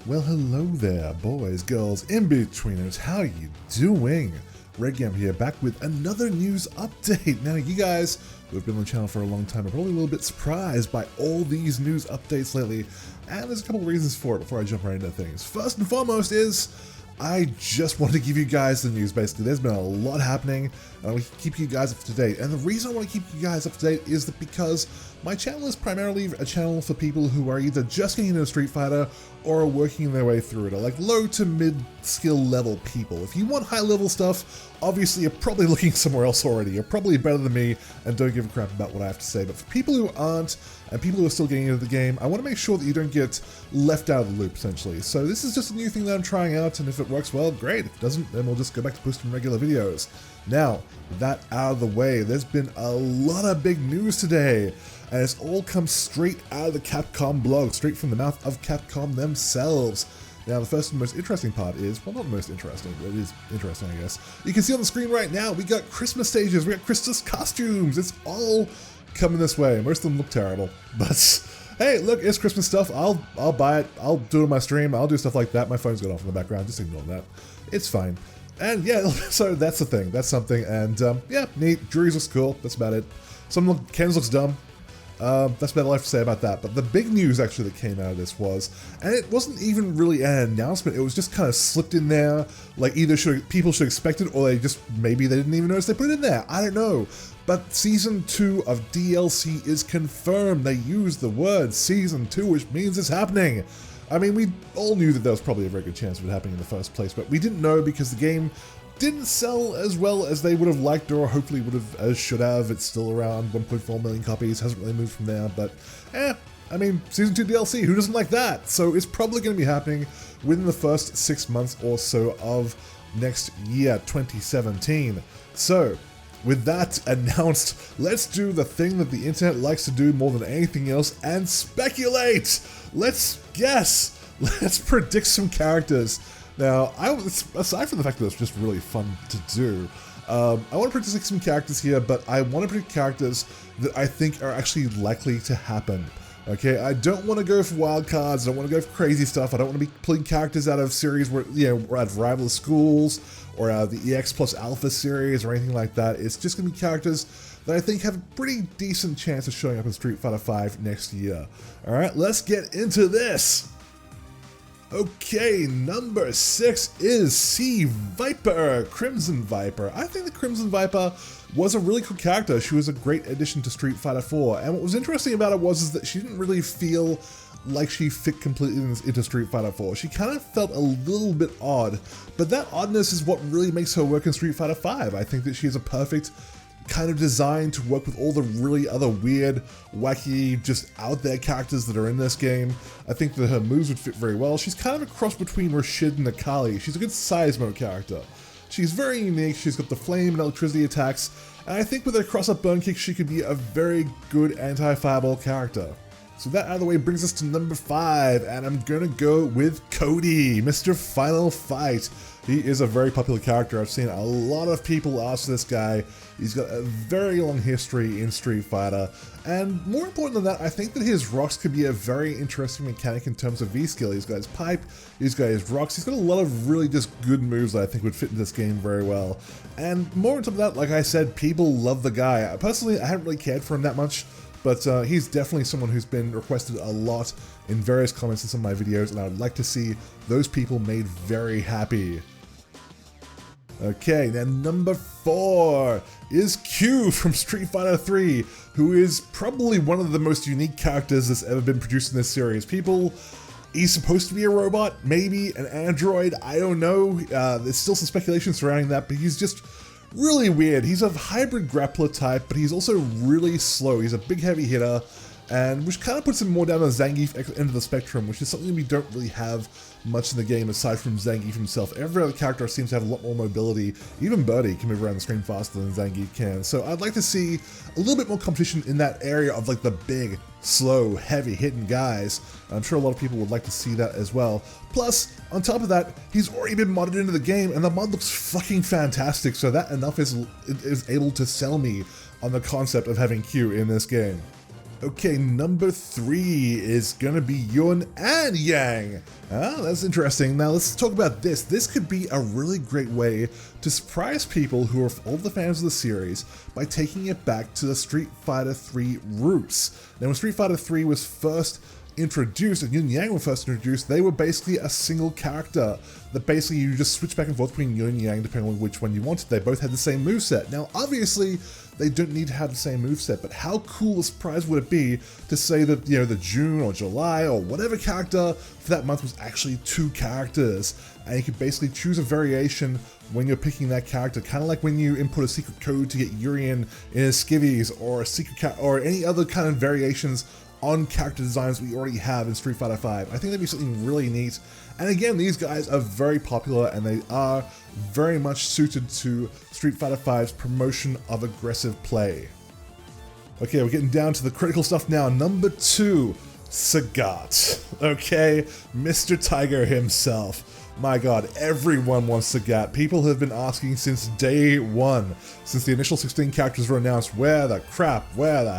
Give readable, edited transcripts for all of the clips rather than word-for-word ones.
Well, hello there, boys, girls, in-betweeners, how you doing? Redgam here, back with another news update. Now, you guys who have been on the channel for a long time are probably a little bit surprised by all these news updates lately, and there's a couple of reasons for it before I jump right into things. First and foremost is, I just wanted to give you guys the news. Basically, there's been a lot happening, and I want to keep you guys up to date. And the reason I want to keep you guys up to date is that because my channel is primarily a channel for people who are either just getting into Street Fighter or are working their way through it, or like low to mid skill level people. If you want high level stuff, obviously you're probably looking somewhere else already. You're probably better than me and don't give a crap about what I have to say. But for people who aren't, and people who are still getting into the game, I want to make sure that you don't get left out of the loop, essentially. So this is just a new thing that I'm trying out, and if it works well, great. If it doesn't, then we'll just go back to posting regular videos. Now, with that out of the way, there's been a lot of big news today, and it's all come straight out of the Capcom blog, straight from the mouth of Capcom themselves. Now, the first and most interesting part is, well, not most interesting, but it is interesting, I guess. You can see on the screen right now, we got Christmas stages, we got Christmas costumes, it's all coming this way. Most of them look terrible, but hey, look, it's Christmas stuff. I'll buy it, I'll do it on my stream, I'll do stuff like that. My phone's going off in the background, just ignore that. It's fine. And yeah, so that's the thing, that's something, and yeah, neat. Jury's looks cool, that's about it. Ken's looks dumb. That's about all I have to say about that. But the big news actually that came out of this was, and it wasn't even really an announcement, it was just kind of slipped in there, like either people should expect it, or maybe they didn't even notice they put it in there, I don't know. But Season 2 of DLC is confirmed. They used the word Season 2, which means it's happening. I mean, we all knew that there was probably a very good chance of it happening in the first place, but we didn't know because the game didn't sell as well as they would have liked, or hopefully would have, as should have. It's still around 1.4 million copies, hasn't really moved from there, but I mean, Season 2 DLC, who doesn't like that? So it's probably going to be happening within the first 6 months or so of next year, 2017. So, with that announced, let's do the thing that the internet likes to do more than anything else and speculate! Let's guess! Let's predict some characters. Now, aside from the fact that it's just really fun to do, I want to predict some characters here, but I want to predict characters that I think are actually likely to happen. Okay, I don't want to go for wild cards, I don't want to go for crazy stuff, I don't want to be pulling characters out of series where, you know, out of rival schools, or out of the EX plus Alpha series, or anything like that. It's just going to be characters that I think have a pretty decent chance of showing up in Street Fighter 5 next year. Alright, let's get into this! Okay, number 6 is Sea Viper, Crimson Viper. I think the Crimson Viper was a really cool character. She was a great addition to Street Fighter 4, and what was interesting about it was that she didn't really feel like she fit completely into Street Fighter 4. She kind of felt a little bit odd, but that oddness is what really makes her work in Street Fighter 5. I think that she is a perfect kind of design to work with all the really other weird, wacky, just out there characters that are in this game. I think that her moves would fit very well. She's kind of a cross between Rashid and Akali. She's a good Seismo character. She's very unique, she's got the flame and electricity attacks, and I think with her cross-up burn kick she could be a very good anti-fireball character. So that out of the way brings us to number 5, and I'm gonna go with Cody, Mr. Final Fight. He is a very popular character. I've seen a lot of people ask this guy. He's got a very long history in Street Fighter, and more important than that, I think that his rocks could be a very interesting mechanic in terms of V-skill. He's got his pipe, he's got his rocks, he's got a lot of really just good moves that I think would fit in this game very well. And more on top of that, like I said, people love the guy. Personally, I haven't really cared for him that much, but he's definitely someone who's been requested a lot in various comments in some of my videos, and I would like to see those people made very happy. Okay, then number 4 is Q from Street Fighter 3, who is probably one of the most unique characters that's ever been produced in this series. He's supposed to be a robot, maybe an android, I don't know. There's still some speculation surrounding that, but he's just really weird. He's a hybrid grappler type, but he's also really slow. He's a big heavy hitter, and which kind of puts him more down the Zangief end of the spectrum, which is something we don't really have much in the game aside from Zangief himself. Every other character seems to have a lot more mobility. Even Birdie can move around the screen faster than Zangief can. So I'd like to see a little bit more competition in that area of like the big, slow, heavy hitting guys. I'm sure a lot of people would like to see that as well. Plus, on top of that, he's already been modded into the game, and the mod looks fucking fantastic, so that enough is able to sell me on the concept of having Q in this game. Okay, number 3 is gonna be Yun and Yang. Oh, that's interesting. Now let's talk about this. This could be a really great way to surprise people who are all the fans of the series by taking it back to the Street Fighter 3 roots. Now when Street Fighter 3 was first introduced, and Yin and Yang were first introduced, they were basically a single character that basically you just switch back and forth between Yin and Yang depending on which one you wanted. They both had the same moveset. Now obviously they don't need to have the same moveset, but how cool a surprise would it be to say that, you know, the June or July or whatever character for that month was actually 2 characters, and you could basically choose a variation when you're picking that character, kind of like when you input a secret code to get Urien in his skivvies, or a secret or any other kind of variations on character designs we already have in Street Fighter 5. I think that'd be something really neat. And again, these guys are very popular and they are very much suited to Street Fighter 5's promotion of aggressive play. Okay, we're getting down to the critical stuff now. Number 2, Sagat. Okay, Mr. Tiger himself. My god, everyone wants Sagat. People have been asking since day 1, since the initial 16 characters were announced, where the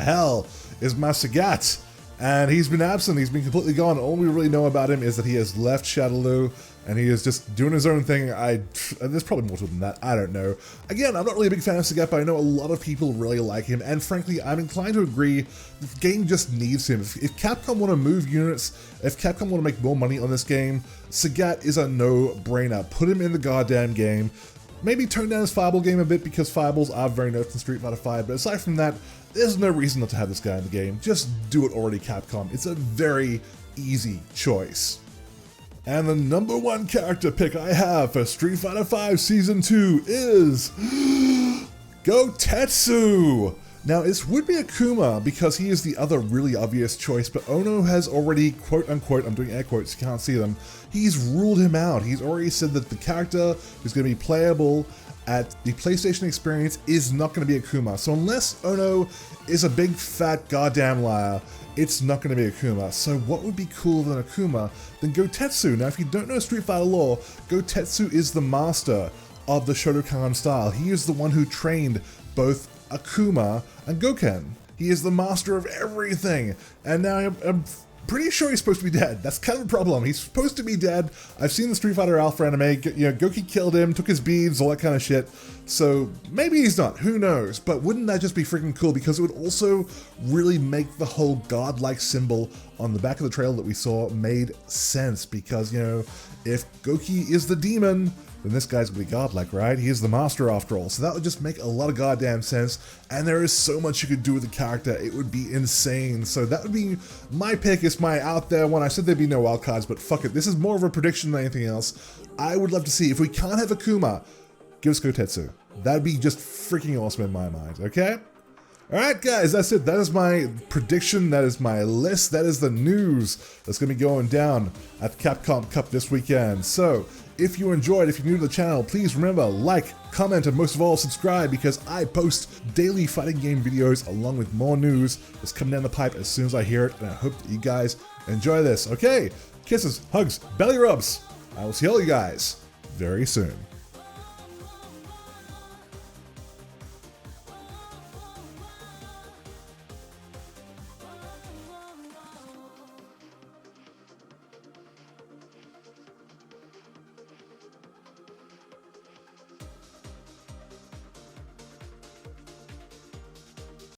hell is my Sagat? And he's been absent, he's been completely gone. All we really know about him is that he has left Shadaloo and he is just doing his own thing. There's probably more to him than that, I don't know. Again, I'm not really a big fan of Sagat, but I know a lot of people really like him, and frankly, I'm inclined to agree, the game just needs him. If Capcom want to move units, if Capcom want to make more money on this game, Sagat is a no-brainer. Put him in the goddamn game. Maybe tone down his Fireball game a bit, because Fireballs are very nerfed in Street Fighter 5, but aside from that, there's no reason not to have this guy in the game. Just do it already, Capcom. It's a very easy choice. And the number 1 character pick I have for Street Fighter 5 Season 2 is Gotetsu! Now, it would be Akuma because he is the other really obvious choice, but Ono has already, quote unquote, I'm doing air quotes, you can't see them, he's ruled him out. He's already said that the character who's going to be playable at the PlayStation experience is not going to be Akuma. So unless Ono is a big fat goddamn liar, it's not going to be Akuma. So what would be cooler than Akuma than Gotetsu? Now if you don't know Street Fighter lore, Gotetsu is the master of the Shotokan style. He is the one who trained both Akuma and Goken. He is the master of everything. And now I'm pretty sure he's supposed to be dead. That's kind of a problem. He's supposed to be dead. I've seen the Street Fighter Alpha anime. You know, Goki killed him, took his beads, all that kind of shit. So maybe he's not. Who knows? But wouldn't that just be freaking cool? Because it would also really make the whole godlike symbol on the back of the trailer that we saw made sense. Because, you know, if Goki is the demon, then this guy's gonna be godlike, right? He is the master after all. So that would just make a lot of goddamn sense. And there is so much you could do with the character. It would be insane. So that would be my pick. It's my out there one. I said there'd be no wild cards, but fuck it. This is more of a prediction than anything else. I would love to see, if we can't have Akuma, give us Gotetsu. That'd be just freaking awesome in my mind, okay? Alright guys, that's it. That is my prediction, that is my list, that is the news that's going to be going down at the Capcom Cup this weekend. So, if you enjoyed, if you're new to the channel, please remember, like, comment, and most of all, subscribe, because I post daily fighting game videos along with more news that's coming down the pipe as soon as I hear it, and I hope that you guys enjoy this. Okay, kisses, hugs, belly rubs. I will see all you guys very soon.